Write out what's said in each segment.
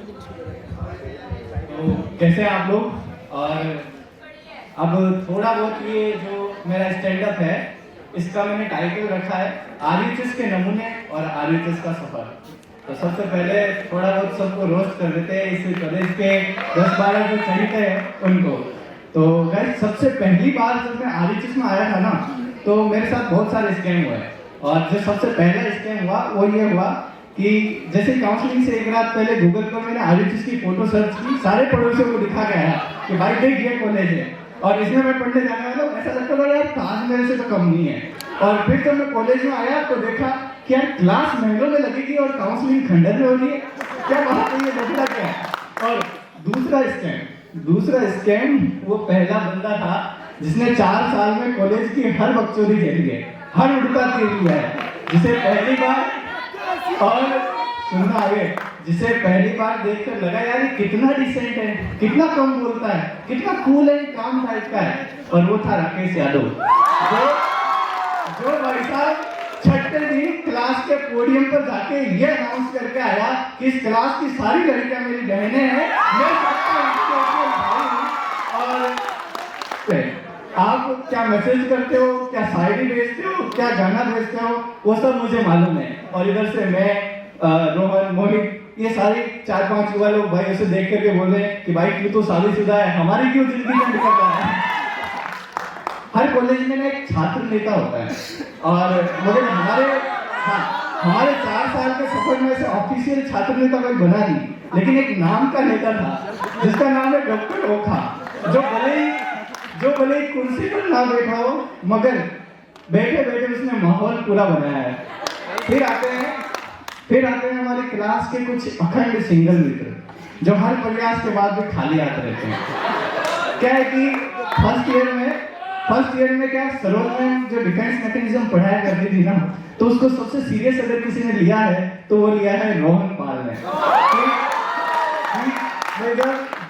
तो कैसे हैं आप लोग? और अब थोड़ा बहुत ये जो मेरा स्टैंड अप है, इसका मैंने टाइटल रखा है आरयूएचएस के नमूने और आरयूएचएस का सफर। तो सबसे पहले थोड़ा बहुत सबको रोस्ट कर देते हैं इस कॉलेज के 10-12 जो चढ़ते हैं उनको। तो गाइस, सबसे पहली बार जब मैं आरयूएचएस में आया था ना, तो मेरे साथ बहुत सारे स्कैम हुए। और जो सबसे पहला स्कैम हुआ वो ये हुआ कि जैसे काउंसलिंग से एक रात पहले गूगल पर मैंने आरयूएचएस की फोटो सर्च की, सारे पड़ोसियों को दिखा के आया कि भाई देख ये कॉलेज है और इसमें मैं पढ़ने जाने वाला हूँ। ऐसा लगता था यार ताजमहल से तो कम नहीं है। और फिर जब मैं कॉलेज में आया तो देखा कि यार क्लास महंगों में लगेगी और काउंसलिंग खंडर में हो रही है, क्या बात है, ये देखना क्या है। और दूसरा स्कैम वो पहला बंदा था जिसने 4 साल में कॉलेज की हर बकचोदी झेली है, हर उड़ता तीर लिया है, जिसे पहली बार और सुनना आगे जिसे पहली बार देखकर लगा यार ये कितना डिसेंट है, कितना कम बोलता है, कितना कूल है, काम टाइप का है। और वो था राकेश यादव, जो भाई साहब छठे दिन क्लास के पोडियम पर जाके ये अनाउंस करके आया कि इस क्लास की सारी लड़कियां मेरी बहनें हैं, मैं सबका भाई हूं। और आप क्या मैसेज करते हो, क्या शायरी भेजते हो, क्या गाना भेजते हो, वो सब मुझे मालूम है। और इधर से मैं रोहन, मोहित, ये सारे 4-5 युवा लोग भाई उसे देख करके बोले कि भाई तू तो शादीशुदा है, हमारी क्यों जिंदगी में निकल रहा है। हर कॉलेज में ना एक छात्र नेता होता है और मगर हमारे 4 साल के सफर में से ऑफिशियल छात्र नेता कोई बना नहीं, लेकिन एक नाम का नेता था जिसका नाम है डॉक्टर ओखा, जो भले ही कुर्सी पर ना बैठा हो मगर बैठे बैठे उसने माहौल पूरा बनाया है। फिर आते हैं हमारी क्लास के कुछ अखंड सिंगल मित्र जो हर प्रयास के बाद भी खाली आते रहते हैं। क्या है कि फर्स्ट ईयर में क्या सरोज में जो डिफेंस मैकेनिज्म पढ़ाया करती थी ना, तो उसको सबसे सीरियस अगर किसी ने लिया है तो वो लिया है रोहन पाल ने।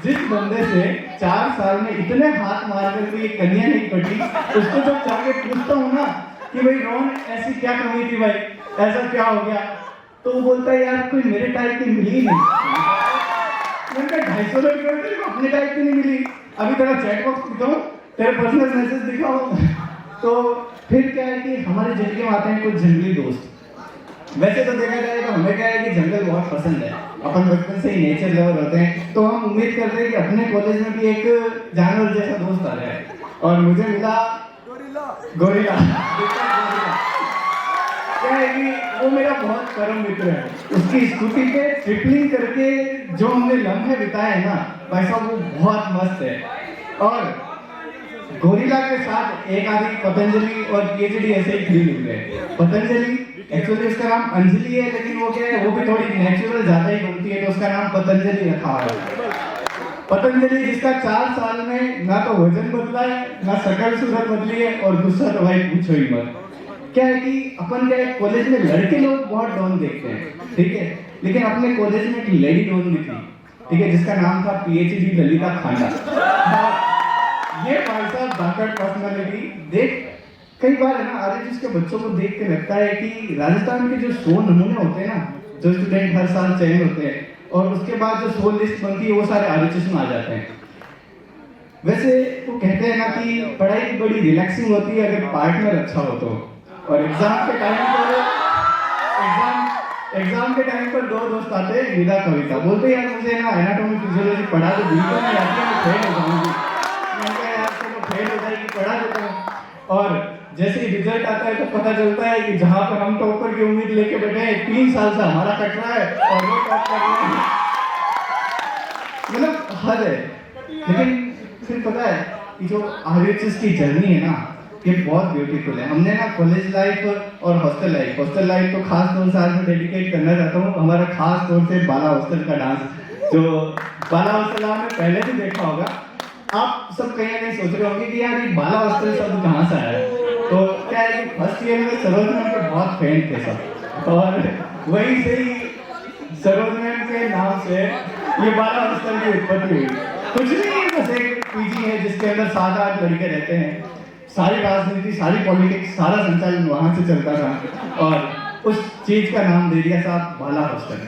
जिस बंदे से 4 साल में इतने हाथ मार कर भी एक कन्या नहीं पटी, उसको जब जाके पूछता हूँ ना कि भाई रोहन ऐसी क्या कमी थी भाई, ऐसा क्या हो गया, तो वो बोलता है यार कोई मेरे टाइप की मिली ही नहीं। मैंने कहा 250 लड़कियों को अपने टाइप की नहीं मिली, अभी तेरा चैट बॉक्स दिखाऊं, तेरे पर्सनल मैसेज दिखाओ। तो फिर क्या है कि हमारे जिंदगी में आते हैं कुछ जंगली दोस्त। वैसे तो देखा जाए तो हमें क्या है कि जंगल बहुत पसंद है, अपन बचपन से ही नेचर लवर होते हैं, तो हम उम्मीद करते हैं कि अपने कॉलेज में भी एक जानवर जैसा दोस्त आ जाए। और मुझे मिला गोरिल्ला। क्या है कि वो मेरा बहुत परम मित्र है, उसकी स्कूटी पे ट्रिपलिंग करके जो हमने लम्हे बिताए हैं ना भाई साहब, वो बहुत मस्त है। और गोरिल्ला के साथ एक आदमी पतंजलि और पीएचडी ऐसे ही फ्री मिल गए। पतंजलि एक्चुअली उसका नाम अंजलि है, लेकिन वो क्या है वो भी थोड़ी नेचुरल ज्यादा ही घूमती है तो उसका नाम पतंजलि रखा है। पतंजलि जिसका 4 साल में ना तो वजन बदला है, ना शकल सूरत बदली है, और गुस्सा तो भाई पूछो ही मत। क्या है कि अपन क्या है कॉलेज में लड़के लोग बहुत डॉन देखते हैं, ठीक है, लेकिन अपने कॉलेज में एक लेडी डॉन भी थी, ठीक है, जिसका नाम था पीएचडी ललिता खांडा। ये भाई साहब धाकड़ पर्सनालिटी देख, कई बार है ना आरएचएस के बच्चों को देख के लगता है कि राजस्थान के जो 100 नमूने होते हैं ना, जो स्टूडेंट हर साल चयन होते हैं और उसके बाद जो 100 लिस्ट बनती है वो सारे आरएचएस में आ जाते हैं। वैसे वो कहते हैं ना कि पढ़ाई की बड़ी रिलैक्सिंग होती है अगर पार्टनर अच्छा हो तो। और एग्जाम के टाइम पर 2 दोस्त आते हैं, विदा कविता, बोलते यार मुझे ना एनाटॉमी फिजियोलॉजी पढ़ा तो बिल्कुल नहीं आती है, मैं फेल हो जाऊंगी। मैंने कहा यार चलो फेल हो जाएगी, पढ़ा देता हूँ। और जैसे ही रिजल्ट आता है तो पता चलता है कि जहां पर हम टॉपर की उम्मीद लेके बैठे हैं 3 साल से हमारा कट रहा है और वो टॉप कर रहे हैं, मतलब हद है। लेकिन फिर पता है कि जो आरएचएस की जर्नी है ना ये बहुत ब्यूटीफुल है। हमने ना कॉलेज लाइफ और हॉस्टल लाइफ तो खास तौर से आज मैं डेडिकेट करना चाहता हूँ हमारा खास तौर से बाला हॉस्टल का डांस, जो बाला हॉस्टल आपने पहले भी देखा होगा। आप सब कहीं ना कहीं सोच रहे होंगे कि यार ये बाला हॉस्टल शब्द कहाँ से आया है। तो क्या है कि फर्स्ट ईयर में सरोज मैम के बहुत फैन थे सब, और वहीं से ही सरोज मैम के नाम से ये बाला हॉस्टल की उत्पत्ति हुई। कुछ नहीं है, बस एक पीजी है जिसके अंदर 7-8 लड़के रहते हैं, सारी राजनीति, सारी पॉलिटिक्स, सारा संचालन वहां से चलता था और उस चीज का नाम दे दिया साहब बाला हॉस्टल।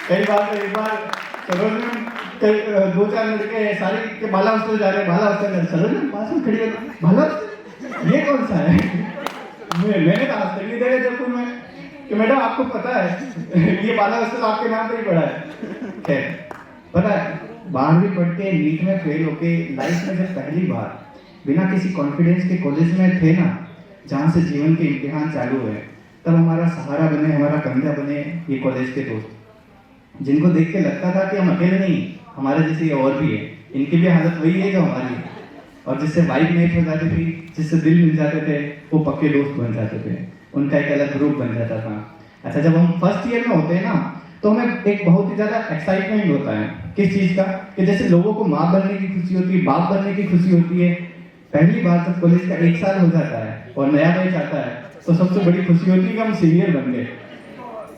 कई बार तो एक बार सरोज में दो चार लड़के सारे के भाला हॉस्टल जा रहे हैं, भाला हॉस्टल सरोज में पास में खड़ी है, भाला ये कौन सा है? मैंने कहा आज तक नहीं देखा जयपुर में कि मैडम आपको पता है ये भाला हॉस्टल आपके नाम पे ही पड़ा है। खैर पता है 12वीं पढ़ के नीट में फेल होके लाइफ में जब पहली बार बिना किसी कॉन्फिडेंस के कॉलेज में थे ना, जहाँ से जीवन के इम्तिहान चालू हुए, तब हमारा सहारा बने, हमारा कंधा बने ये कॉलेज के दोस्त, जिनको देख के लगता था कि हम अकेले नहीं, हमारे जैसे और भी है, इनकी भी हालत वही है जो हमारी है। और जिससे वाइब मैच हो जाती थी, जिससे दिल मिल जाते थे, वो पक्के दोस्त बन जाते थे, उनका एक अलग ग्रुप बन जाता था। अच्छा, जब हम फर्स्ट ईयर में होते हैं ना, तो हमें एक बहुत ही ज़्यादा एक्साइटमेंट होता है किस चीज़ का, कि जैसे लोगों को माँ बनने की खुशी होती है, बाप बनने की खुशी होती है। पहली बार जब कॉलेज का 1 साल हो जाता है और नया बैच आता है, तो सबसे बड़ी खुशी होती है कि हम सीनियर बन गए,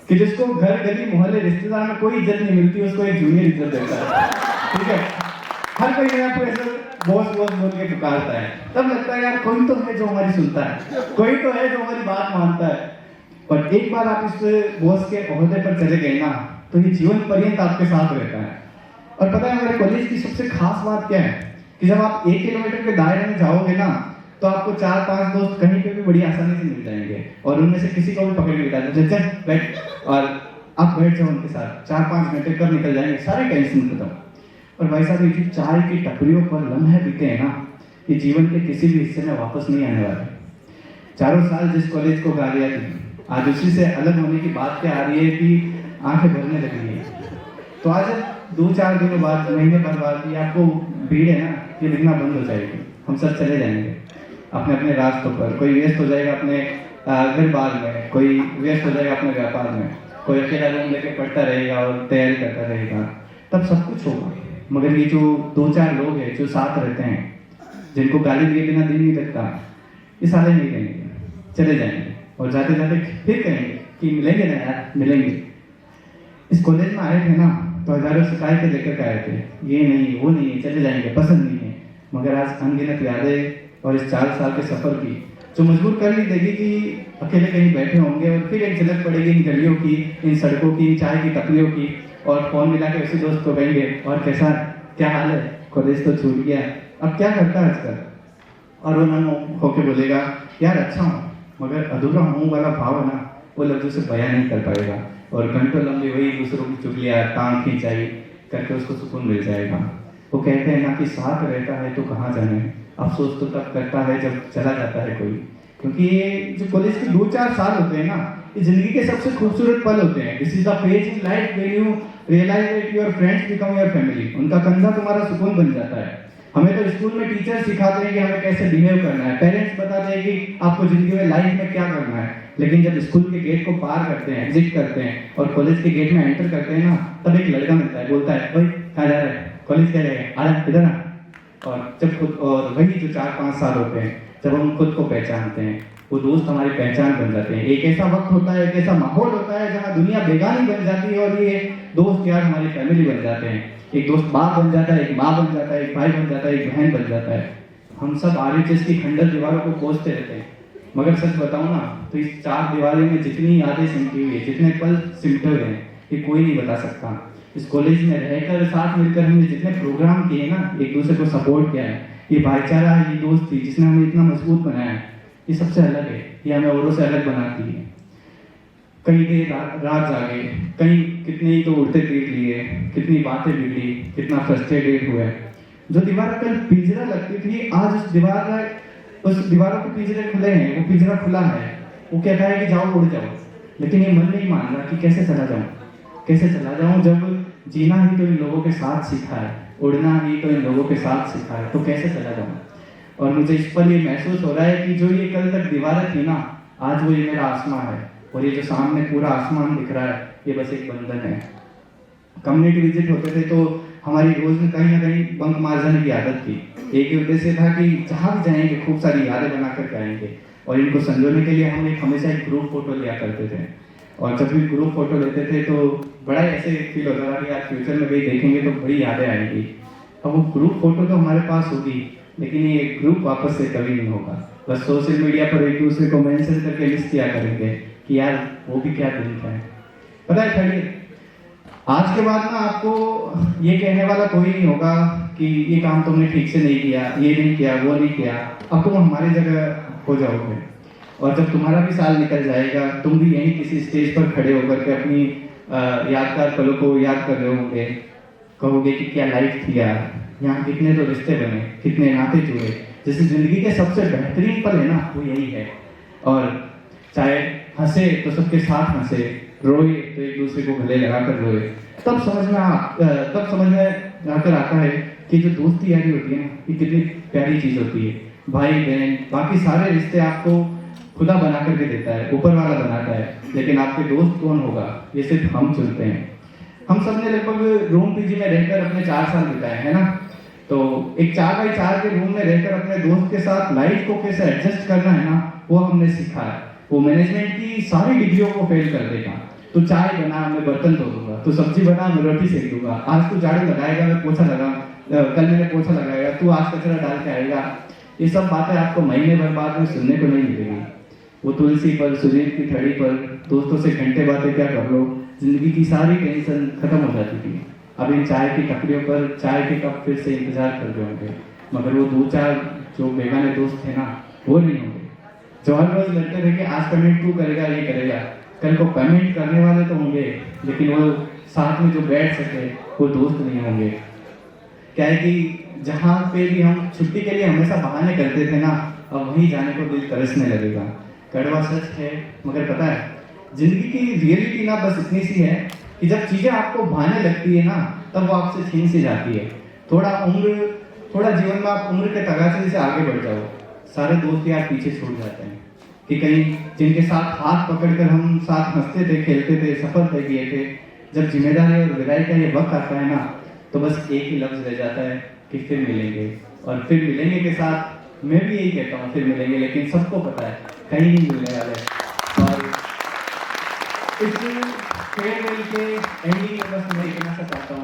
कि जिसको घर गली मोहल्ले रिश्तेदार में कोई इज्जत नहीं मिलती, उसको एक जूनियर इज्जत देता है। ठीक है, हर कोई नया प्रेशर बॉस बॉस बोल के पुकारता है, तब लगता है यार कोई तो है जो हमारी सुनता है, कोई तो है जो हमारी बात मानता है। पर एक बार आप इस बॉस के ओहदे पर चले गए ना, तो ये जीवन पर्यंत आपके साथ रहता है। और पता है हमारे कॉलेज की सबसे खास बात क्या है, कि जब आप 1 किलोमीटर के दायरे में जाओगे ना, तो आपको 4-5 दोस्त कहीं पे भी बड़ी आसानी से मिल जाएंगे, और उनमें से किसी को भी पकड़ के बिठा दो, चल बैठ, और आप बैठ जाओ उनके साथ, 4-5 घंटे कब निकल जाएंगे, सारे टेंशन खत्म। और भाई साहब, ये चाय की टपरियों पर लम्हे बीते हैं ना, ये जीवन के किसी भी हिस्से में वापस नहीं आने वाले। चारों साल जिस कॉलेज को गा लिया थी, आज उसी से अलग होने की बात क्या आ रही है कि आंखें भरने लगी है। तो आज 2-4 दिनों बाद, महीने भर बाद ये आपको भीड़ है ना, ये दिखना बंद हो जाएगी। हम सब चले जाएंगे अपने अपने रास्तों पर, कोई व्यस्त हो जाएगा अपने घर बार में, कोई व्यस्त हो जाएगा अपने व्यापार में, कोई अकेला रूम लेके पढ़ता रहेगा और तैयारी करता रहेगा, तब सब कुछ होगा। मगर ये जो 2-4 लोग हैं जो साथ रहते हैं, जिनको गाली दिए बिना दिन नहीं लगता, ये सारे नहीं रहेंगे, चले जाएंगे, और जाते जाते फिर कहेंगे कि मिलेंगे ना यार, मिलेंगे। इस कॉलेज में आए थे ना, तो हजारों शिकायतें लेकर के आए थे, ये नहीं वो नहीं, चले जाएंगे, पसंद नहीं है। मगर आज अनगिनत यादें और इस 4 साल के सफर की, जो मजबूर कर ली देगी कि अकेले कहीं बैठे होंगे, और फिर एक झलक पड़ेगी इन गलियों की, इन सड़कों की, चाय की टपलियों की, और फोन मिला के उसी दोस्त को कहेंगे, और कैसा, क्या हाल है, कॉलेज तो छूट गया, अब क्या करता है आजकल? और वो मन होके बोलेगा, यार अच्छा हूँ, मगर अधूरा हूँ वाला भाव है ना, वो लफ्जों से बयान नहीं कर पाएगा, और घंटों लंबी वही दूसरों की चुगलियाँ, टांग खींचाई करके उसको सुकून मिल जाएगा। वो कहते हैं ना कि साथ रहता है तो कहाँ जाने, अफसोस तो तब करता है जब चला जाता है कोई। क्योंकि ये जो कॉलेज के 2-4 साल होते हैं ना, ये जिंदगी के सबसे खूबसूरत पल होते हैं। This is the phase in life when you realise that your friends become your family. उनका कंधा तुम्हारा सुकून बन जाता है। हमें तो स्कूल में टीचर सिखाते हैं कि हमें कैसे बिहेव करना है, पेरेंट्स बताते हैं कि आपको जिंदगी में लाइफ में क्या करना है, लेकिन जब स्कूल के गेट को पार करते हैं, एग्जिट करते हैं और कॉलेज के गेट में एंटर करते हैं ना, तब एक लड़का मिलता है, बोलता है, ओए कहाँ जा रहा है, कॉलेज क्या जाएगा, आ इधर आ। और जब खुद, और वही जो 4-5 साल होते हैं, जब हम खुद को पहचानते हैं, वो दोस्त हमारी पहचान बन जाते हैं। एक ऐसा वक्त होता है, एक ऐसा माहौल होता है जहाँ दुनिया बेगानी बन जाती है, और ये दोस्त यार हमारी फैमिली बन जाते हैं। एक दोस्त बाप बन जाता है, एक माँ बन जाता है, एक भाई बन जाता है, एक बहन बन जाता है। हम सब RHS की खंडर दीवारों को कोसते रहते हैं, मगर सच बताऊं ना, तो इस 4 दीवारों में जितनी यादें सिमटी हुई है, जितने पल सिमटे हुए हैं, ये कोई नहीं बता सकता। इस कॉलेज में रहकर, साथ मिलकर हमने जितने प्रोग्राम किए ना, एक दूसरे को सपोर्ट किया है, ये भाईचारा, ये दोस्ती जिसने हमें इतना मजबूत बनाया है, ये सबसे अलग है। ये हमें औरों से अलग बनाती है। कई देर रात जागे, कहीं कितने ही तो उड़ते तीर लिए, कितनी बातें बिगड़ी, कितना फ्रस्ट्रेटेड हुए। जो दीवार कल पिंजरा लगती थी, आज उस दीवारों के पिंजरे खुले हैं, वो पिंजरा खुला है। वो कहता है कि जाओ, उड़ जाओ, लेकिन ये मन नहीं मान रहा कि कैसे चला जाऊं, कैसे चला जाऊं, जब जीना ही तो इन लोगों के साथ सीखा है, उड़ना ही तो इन लोगों के साथ सीखा है, तो कैसे चला जाऊं। और मुझे इस पर ये महसूस हो रहा है कि जो ये कल तक दीवारें थी ना, आज वो ये मेरा आसमान है, और ये जो सामने पूरा आसमान दिख रहा है, ये बस एक बंधन है। कम्युनिटी विजिट होते थे तो हमारी रोज में कहीं ना कहीं बंक मार जाने की आदत थी। एक ही उद्देश्य था कि जहाँ भी जाएंगे खूब सारी यादें बना कर आएंगे, और इनको संजोने के लिए हम हमेशा एक ग्रुप फोटो लिया करते थे। और जब भी ग्रुप फोटो लेते थे तो बड़ा ऐसे फील होता था कि यार फ्यूचर में भी देखेंगे तो बड़ी यादें आएंगी। अब वो ग्रुप फोटो तो हमारे पास होगी, लेकिन ये ग्रुप वापस से कभी नहीं होगा। बस सोशल मीडिया पर एक दूसरे को मेंशन करके लिस्ट किया करेंगे कि यार वो भी क्या दिन था। पता है खड़ी आज के बाद ना आपको ये कहने वाला कोई नहीं होगा कि ये काम तुमने ठीक से नहीं किया, ये नहीं किया, वो नहीं किया। अब तुम हमारी जगह हो जाओगे और जब तुम्हारा भी साल निकल जाएगा, तुम भी यहीं किसी स्टेज पर खड़े होकर के अपनी यादगार पलों को याद कर रहे होंगे, कहोगे कि क्या लाइफ थी यार, यहाँ कितने तो रिश्ते बने, कितने नाते जुड़े। जैसे जिंदगी के सबसे बेहतरीन पल है ना, वो यही है। और चाहे हंसे तो सबके साथ हंसे, रोए तो एक दूसरे को गले लगाकर रोए। तब समझ में आकर आता है कि जो दोस्ती यारी होती है ना, ये कितनी प्यारी चीज होती है। भाई बहन बाकी सारे रिश्ते आपको खुदा बना करके देता है, ऊपर वाला बनाता है, लेकिन आपके दोस्त कौन होगा ये सिर्फ हम चुनते हैं। हम सब ने लगभग रूम पीजी में रहकर अपने 4 साल बिताए है ना, तो एक 4x4 के रूम में रहकर अपने दोस्त के साथ लाइफ को कैसे एडजस्ट करना है ना, वो हमने सीखा है। वो मैनेजमेंट की सारी डिग्रियों को फेल कर देगा। तू चाय बना, मैं बर्तन धो दूंगा, तू सब्जी बना, मैं रोटी सेक दूंगा, आज तू झाड़ू लगाएगा, मैं पोछा कल मैंने पोछा लगाएगा, तू आज कचरा डाल के आएगा। ये सब बातें आपको महीने भर बाद में सुनने को नहीं मिलेगी। वो तुलसी पर, सुजीत की थड़ी पर दोस्तों से घंटे बातें क्या कर लो, जिंदगी की सारी टेंशन खत्म हो जाती थी। अब इन चाय की टपरियों पर चाय के कप फिर से इंतजार कर रहे होंगे, मगर वो 2-4 जो बेगाने दोस्त थे ना, वो नहीं होंगे जो हर रोज लड़ते थे कि आज पेमेंट तू करेगा, ये करेगा। कल को पेमेंट करने वाले तो होंगे, लेकिन वो साथ में जो बैठ सके वो दोस्त नहीं होंगे। क्या है कि जहाँ पे भी हम छुट्टी के लिए हमेशा बहाने करते थे ना, अब वहीं जाने को दिल तरसने लगेगा। कड़वा सच है, मगर पता है जिंदगी की रियलिटी ना बस इतनी सी है कि जब चीजें आपको भाने लगती है ना, तब वो आपसे छीन सी जाती है। थोड़ा जीवन में आप उम्र के तगाचे से आगे बढ़ जाओ, सारे दोस्त यार पीछे छूट जाते हैं। कि कहीं जिनके साथ हाथ पकड़कर हम साथ हंसते थे, खेलते थे, सफर तय किए थे, जब जिम्मेदारी और विदाई का ये वक्त आता है ना, तो बस एक ही लफ्ज रह जाता है कि फिर मिलेंगे। और फिर मिलेंगे के साथ मैं भी यही कहता हूँ, फिर मिलेंगे, लेकिन सबको पता है कहीं नहीं मिलने वाले। और इस फेयरवेल के एंडिंग में बस मैं इतना सा चाहता हूँ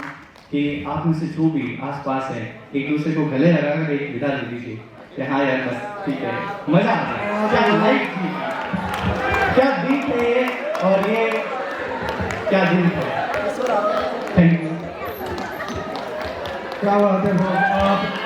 कि आप में से जो भी आसपास है, एक दूसरे को गले लगाकर एक विदा दे दीजिए कि हाँ यार बस ठीक है, मजा आ गया, क्या लाइफ थी, क्या दिन थे ये, और ये क्या दिन था। Thank you. क्या बात है।